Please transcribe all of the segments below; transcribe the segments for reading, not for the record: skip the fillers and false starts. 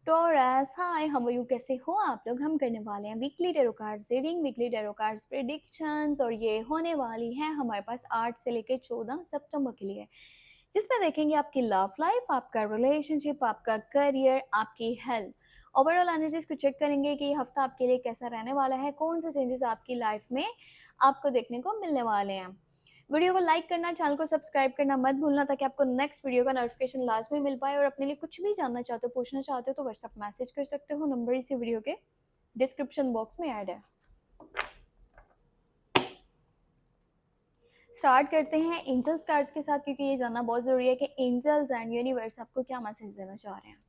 Taurus, hi how are you, कैसे हो आप लोग। हम करने वाले हैं weekly tarot cards reading, weekly tarot cards predictions, और ये होने वाली है हमारे पास 8 से लेकर 14 सितंबर के लिए, जिसमें देखेंगे आपकी लव लाइफ, आपका रिलेशनशिप, आपका करियर, आपकी हेल्थ। ओवरऑल एनर्जीज को चेक करेंगे कि ये हफ्ता आपके लिए कैसा रहने वाला है, कौन से चेंजेस आपकी लाइफ में आपको देखने को मिलने वाले हैं। वीडियो को लाइक करना, चैनल को सब्सक्राइब करना मत भूलना, ताकि आपको नेक्स्ट वीडियो का नोटिफिकेशन लास्ट में मिल पाए। और अपने लिए कुछ भी जानना चाहते हो, पूछना चाहते हो, तो व्हाट्सएप मैसेज कर सकते हो, नंबर इसी वीडियो के डिस्क्रिप्शन बॉक्स में ऐड है। स्टार्ट करते हैं एंजल्स कार्ड्स के साथ, क्योंकि ये जानना बहुत ज़रूरी है कि एंजल्स एंड यूनिवर्स आपको क्या मैसेज देना चाह रहे हैं।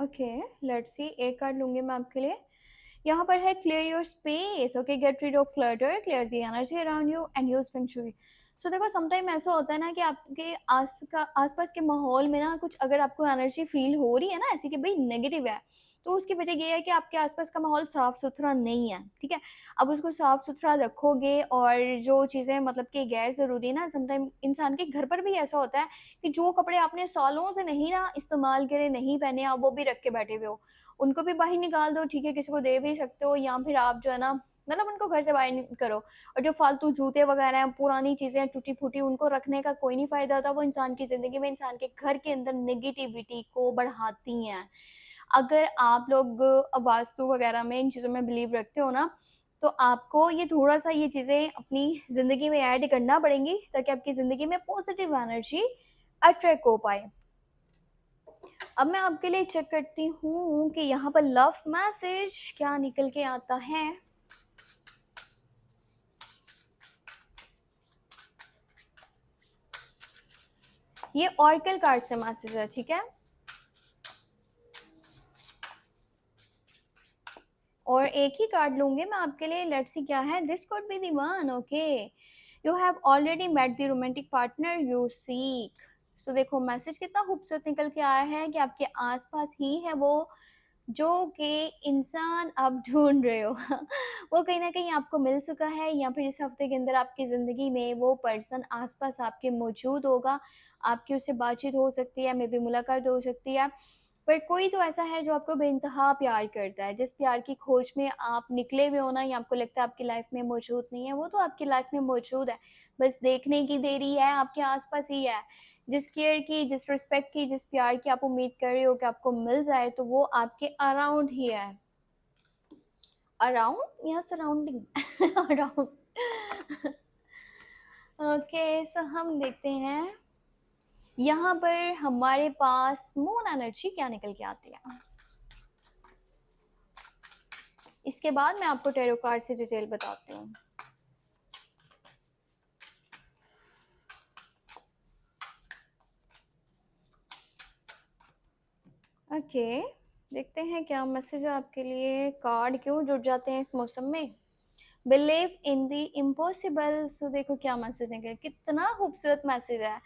Okay, let's see. एक कार्ड लूंगी मैं आपके लिए। यहाँ पर है clear your space, okay, get rid of clutter, clear the energy around you and use feng shui. So देखो, समटाइम ऐसा होता है ना कि आपके आसपास के माहौल में ना कुछ अगर आपको एनर्जी फील हो रही है ना ऐसी कि भाई नेगेटिव है, तो उसकी वजह ये है कि आपके आसपास का माहौल साफ सुथरा नहीं है। ठीक है, अब उसको साफ सुथरा रखोगे, और जो चीज़ें मतलब कि गैर ज़रूरी ना, समटाइम इंसान के घर पर भी ऐसा होता है कि जो कपड़े आपने सालों से नहीं ना इस्तेमाल करे, नहीं पहने, आप वो भी रख के बैठे हुए हो, उनको भी बाहर निकाल दो। ठीक है, किसी को दे भी सकते हो, या फिर आप जो है ना, मतलब उनको घर से बाहर करो। और जो फालतू जूते वगैरह हैं, पुरानी चीज़ें टूटी फूटी, उनको रखने का कोई नहीं फ़ायदा होता। वो इंसान की ज़िंदगी में, इंसान के घर के अंदर नेगेटिविटी को बढ़ाती हैं। अगर आप लोग वास्तु वगैरह में, इन चीज़ों में बिलीव रखते हो ना, तो आपको ये थोड़ा सा ये चीज़ें अपनी ज़िंदगी में ऐड करना पड़ेंगी, ताकि आपकी ज़िंदगी में पॉजिटिव एनर्जी अट्रैक्ट हो पाए। अब मैं आपके लिए चेक करती हूँ कि यहाँ पर लव मैसेज क्या निकल के आता है। ये ऑर्कल कार्ड से मैसेज है, ठीक है। और एक ही कार्ड लूंगे मैं आपके लिए, लेट्स सी क्या है। This could be the one, okay, you have already met the romantic partner you seek. So देखो, मैसेज कितना खूबसूरत निकल के आया है कि आपके आसपास ही है वो जो कि इंसान आप ढूंढ रहे हो। वो कहीं ना कहीं आपको मिल चुका है, या फिर इस हफ्ते के अंदर आपकी ज़िंदगी में वो पर्सन आसपास आपके मौजूद होगा। आपकी उससे बातचीत हो सकती है, मे बी मुलाकात हो सकती है। पर कोई तो ऐसा है जो आपको बेइंतहा प्यार करता है, जिस प्यार की खोज में आप निकले हुए हो ना, या आपको लगता है आपकी लाइफ में मौजूद नहीं है, वो तो आपकी लाइफ में मौजूद है। बस देखने की देरी है, आपके आसपास ही है। जिस केयर की, जिस रिस्पेक्ट की, जिस प्यार की आप उम्मीद कर रहे हो कि आपको मिल जाए, तो वो आपके अराउंड ही है। अराउंड या सराउंडिंग? अराउंड। ओके, सो हम देखते हैं यहाँ पर हमारे पास मून एनर्जी क्या निकल के आती है। इसके बाद मैं आपको टैरो कार्ड से डिटेल बताती हूँ। ओके, देखते हैं क्या मैसेज है आपके लिए। कार्ड क्यों जुड़ जाते हैं इस मौसम में। Believe in the impossible. So देखो क्या मैसेज निकले, कितना खूबसूरत मैसेज है।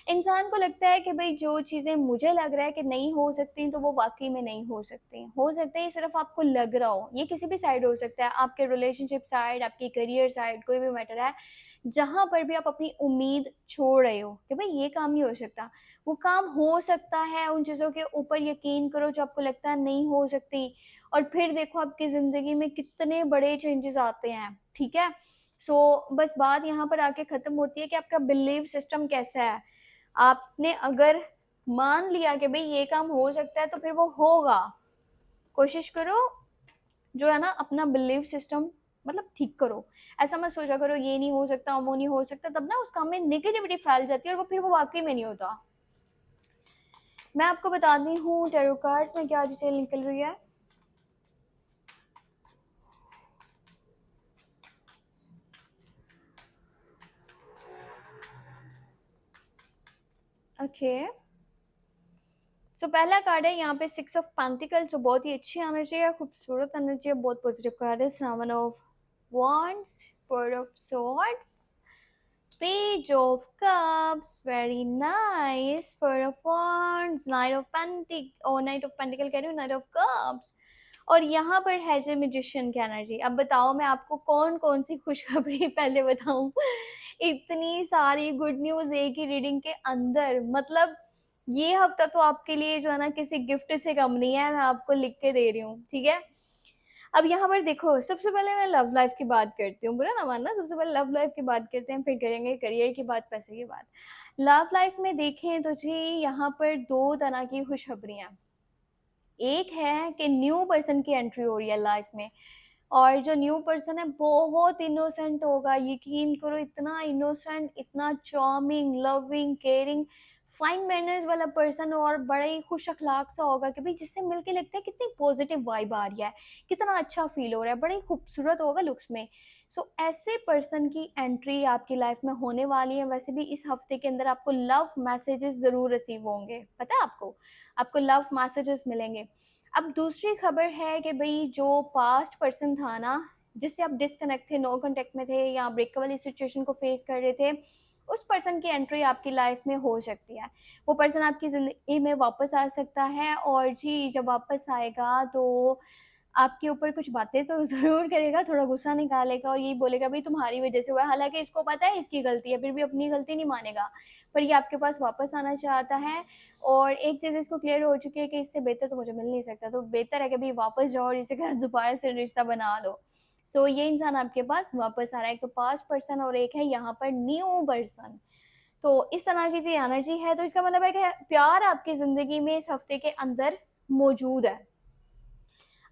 इंसान को लगता है कि भाई जो चीज़ें मुझे लग रहा है कि नहीं हो सकती, तो वो वाकई में नहीं हो सकती। हो सकता है सिर्फ आपको लग रहा हो। ये किसी भी साइड हो सकता है, आपके रिलेशनशिप साइड, आपकी करियर साइड, कोई भी मैटर है। जहाँ पर भी आप अपनी उम्मीद छोड़ रहे हो कि भाई ये काम नहीं हो सकता, वो काम हो सकता है। उन चीज़ों के ऊपर यकीन करो जो आपको लगता है नहीं हो सकती, और फिर देखो आपकी ज़िंदगी में कितने बड़े चेंजेस आते हैं। ठीक है, सो बस बात यहाँ पर आके ख़त्म होती है कि आपका बिलीव सिस्टम कैसा है। आपने अगर मान लिया कि भाई ये काम हो सकता है, तो फिर वो होगा। कोशिश करो जो है ना, अपना बिलीव सिस्टम मतलब ठीक करो। ऐसा मत सोचा करो ये नहीं हो सकता, वो नहीं हो सकता, तब ना उस काम में नेगेटिविटी फैल जाती है, और वो फिर वो वाकई में नहीं होता। मैं आपको बताती हूँ टैरो कार्ड्स में क्या डिटेल निकल रही है। ओके, सो पहला कार्ड है यहाँ पे 6 ऑफ पेंटिकल, जो बहुत ही अच्छी एनर्जी है, खूबसूरत एनर्जी है, बहुत पॉजिटिव कार्ड है। 7 of wands, 4 of swords, Page of Cups, very nice for a Wands, Knight of Pentacle कह रही हूँ, Knight of Cups. और यहाँ पर है जो Magician की एनर्जी. अब बताओ मैं आपको कौन कौन सी खुशखबरी पहले बताऊं. इतनी सारी गुड न्यूज एक ही रीडिंग के अंदर. मतलब ये हफ्ता तो आपके लिए जो है ना किसी गिफ्ट से कम नहीं है. मैं आपको लिख के दे रही हूँ, ठीक है. अब यहाँ पर देखो, सबसे पहले मैं लव लाइफ की बात करती हूँ, बुरा ना मानना. सबसे पहले लव लाइफ की बात करते हैं, फिर करेंगे करियर की बात, पैसे की बात. लव लाइफ में देखें तो जी यहाँ पर दो तरह की खुशखबरियां. एक है कि न्यू पर्सन की एंट्री हो रही है लाइफ में, और जो न्यू पर्सन है बहुत इनोसेंट होगा. यकीन करो, इतना इनोसेंट, इतना charming, loving, caring, fine manners वाला पर्सन, और बड़ा ही खुश अखलाक सा होगा कि भाई जिससे मिलके लगता है कितनी पॉजिटिव वाइब आ रही है, कितना अच्छा फील हो रहा है, बड़ा ही खूबसूरत होगा लुक्स में. सो ऐसे पर्सन की एंट्री आपकी लाइफ में होने वाली है. वैसे भी इस हफ्ते के अंदर आपको लव मैसेजेस जरूर रिसीव होंगे, पता है आपको लव मैसेजेस मिलेंगे. अब दूसरी खबर है कि भाई जो पास्ट पर्सन था ना, जिससे आप डिस्कनेक्ट थे, नो कांटेक्ट में थे, या ब्रेक वाली सिचुएशन को फेस कर रहे थे, उस पर्सन की एंट्री आपकी लाइफ में हो सकती है. वो पर्सन आपकी ज़िंदगी में वापस आ सकता है, और जी जब वापस आएगा तो आपके ऊपर कुछ बातें तो ज़रूर करेगा, थोड़ा गुस्सा निकालेगा और यही बोलेगा भाई तुम्हारी वजह से हुआ है. हालाँकि इसको पता है इसकी गलती है, फिर भी अपनी गलती नहीं मानेगा, पर ये आपके पास वापस आना चाहता है. और एक चीज़ इसको क्लियर हो चुकी है कि इससे बेहतर तो मुझे मिल नहीं सकता, तो बेहतर है कि भाई वापस जाओ और इसे दोबारा से रिश्ता बना लो. सो ये इंसान आपके पास वापस आ रहा है. एक तो पास्ट पर्सन और एक है यहाँ पर न्यू पर्सन. तो इस तरह की जी एनर्जी है, तो इसका मतलब है कि प्यार आपकी ज़िंदगी में इस हफ्ते के अंदर मौजूद है.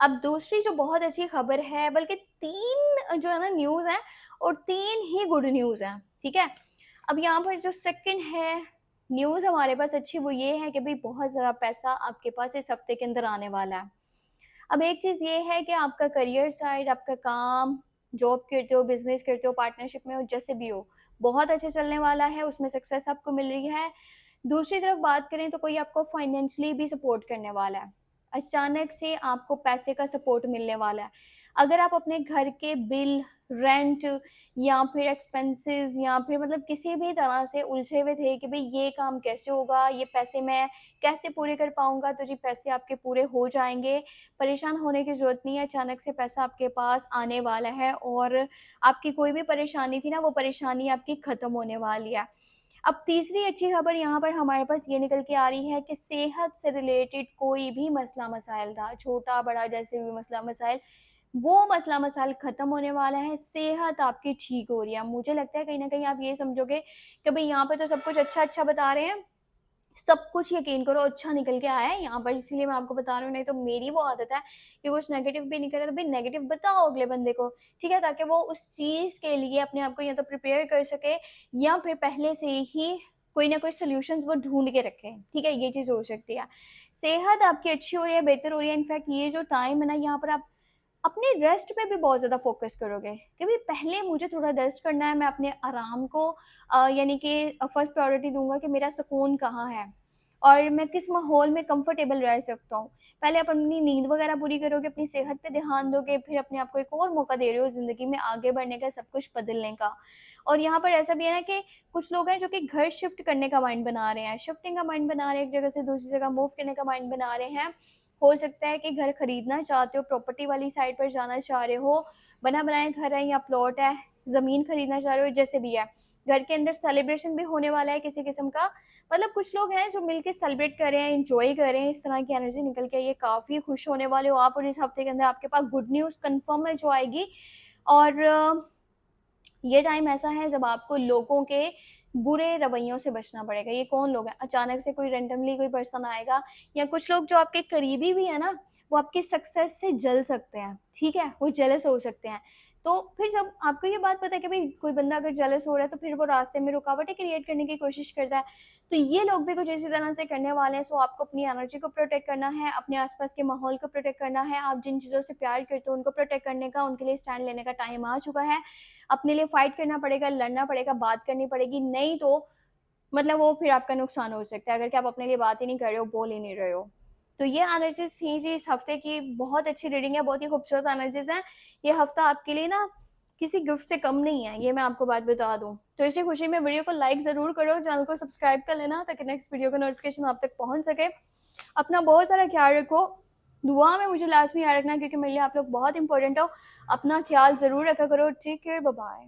अब दूसरी जो बहुत अच्छी खबर है, बल्कि 3 जो है ना न्यूज़ हैं, और 3 ही गुड न्यूज़ हैं, ठीक है? अब यहाँ पर जो सेकंड है न्यूज़ हमारे पास अच्छी, वो ये है कि भई बहुत ज़्यादा पैसा आपके पास इस हफ्ते के अंदर आने वाला है. अब एक चीज़ ये है कि आपका करियर साइड, आपका काम, जॉब करते हो, बिज़नेस करते हो, पार्टनरशिप में हो, जैसे भी हो, बहुत अच्छे चलने वाला है, उसमें सक्सेस आपको मिल रही है. दूसरी तरफ बात करें तो कोई आपको फाइनेंशियली भी सपोर्ट करने वाला है. अचानक से आपको पैसे का सपोर्ट मिलने वाला है. अगर आप अपने घर के बिल, रेंट या फिर एक्सपेंसेस या फिर मतलब किसी भी तरह से उलझे हुए थे कि भई ये काम कैसे होगा, ये पैसे मैं कैसे पूरे कर पाऊँगा, तो जी पैसे आपके पूरे हो जाएँगे. परेशान होने की ज़रूरत नहीं है, अचानक से पैसा आपके पास आने वाला है, और आपकी कोई भी परेशानी थी ना, वो परेशानी आपकी ख़त्म होने वाली है. अब तीसरी अच्छी खबर यहाँ पर हमारे पास ये निकल के आ रही है कि सेहत से रिलेटेड कोई भी मसला-मसाइल था, छोटा-बड़ा जैसे भी मसला-मसाइल, वो मसला-मसाइल ख़त्म होने वाला है, सेहत आपकी ठीक हो रही है. मुझे लगता है कहीं न कहीं आप ये समझोगे कि भई यहाँ पे तो सब कुछ अच्छा-अच्छा बता रहे हैं, सब कुछ यकीन करो अच्छा निकल के आया है यहाँ पर, इसीलिए मैं आपको बता रही हूँ. नहीं तो मेरी वो आदत है कि कुछ नेगेटिव भी नहीं करे तो भाई नेगेटिव बताओ अगले बंदे को, ठीक है, ताकि वो उस चीज़ के लिए अपने आप को या तो प्रिपेयर कर सके, या फिर पहले से ही कोई ना कोई सॉल्यूशंस वो ढूंढ के रखे, ठीक है. ये चीज़ हो सकती है. सेहत आपकी अच्छी हो रही है, बेहतर हो रही है. इनफैक्ट ये जो टाइम है ना, यहाँ पर आप अपने रेस्ट पे भी बहुत ज़्यादा फ़ोकस करोगे कि भई पहले मुझे थोड़ा रेस्ट करना है, मैं अपने आराम को यानी कि फर्स्ट प्रायोरिटी दूँगा कि मेरा सुकून कहाँ है और मैं किस माहौल में कंफर्टेबल रह सकता हूँ. पहले आप अपनी नींद वगैरह पूरी करोगे, अपनी सेहत पे ध्यान दोगे, फिर अपने आप को एक और मौका दे रहे हो ज़िंदगी में आगे बढ़ने का, सब कुछ बदलने का. और यहाँ पर ऐसा भी है ना कि कुछ लोग हैं जो कि घर शिफ्ट करने का माइंड बना रहे हैं, शिफ्टिंग का माइंड बना रहे हैं, एक जगह से दूसरी जगह मूव करने का माइंड बना रहे हैं. हो सकता है कि घर खरीदना चाहते हो, प्रॉपर्टी वाली साइड पर जाना चाह रहे हो, बना-बनाया घर है या प्लॉट है, ज़मीन खरीदना चाह रहे हो, जैसे भी है. घर के अंदर सेलिब्रेशन भी होने वाला है किसी किस्म का. मतलब कुछ लोग हैं जो मिलके सेलिब्रेट कर रहे हैं, एन्जॉय कर रहे हैं, इस तरह की एनर्जी निकल के आई है. काफ़ी खुश होने वाले हो आप, और इस हफ्ते के अंदर आपके पास गुड न्यूज़ कन्फर्म है जो आएगी. और ये टाइम ऐसा है जब आपको लोगों के बुरे रवैयों से बचना पड़ेगा. ये कौन लोग हैं? अचानक से कोई रैंडमली कोई पर्सन आएगा, या कुछ लोग जो आपके करीबी भी है ना, वो आपकी सक्सेस से जल सकते हैं, ठीक है? वो जेलस हो सकते हैं. तो फिर जब आपको ये बात पता है कि भई कोई बंदा अगर जेलस हो रहा है, तो फिर वो रास्ते में रुकावटें क्रिएट करने की कोशिश करता है. तो ये लोग भी कुछ इसी तरह से करने वाले हैं. सो आपको अपनी एनर्जी को प्रोटेक्ट करना है, अपने आस-पास के माहौल को प्रोटेक्ट करना है. आप जिन चीज़ों से प्यार करते हो, उनको प्रोटेक्ट करने का, उनके लिए स्टैंड लेने का टाइम आ चुका है. अपने लिए फाइट करना पड़ेगा, लड़ना पड़ेगा, बात करनी पड़ेगी, नहीं तो मतलब वो फिर आपका नुकसान हो सकता है, अगर कि आप अपने लिए बात ही नहीं कर रहे हो, बोल ही नहीं रहे हो. तो ये एनर्जीज़ थी जी इस हफ्ते की. बहुत अच्छी रीडिंग है, बहुत ही खूबसूरत एनर्जीज़ हैं. ये हफ्ता आपके लिए ना किसी गिफ्ट से कम नहीं है, ये मैं आपको बात बता दूँ. तो इसी खुशी में वीडियो को लाइक ज़रूर करो, चैनल को सब्सक्राइब कर लेना ताकि नेक्स्ट वीडियो का नोटिफिकेशन आप तक पहुंच सके। अपना बहुत सारा ख्याल रखो, दुआ में मुझे लास्ट में याद रखना क्योंकि मेरे लिए आप लोग बहुत इंपॉर्टेंट हो। अपना ख्याल ज़रूर रखा करो। Take care, bye bye.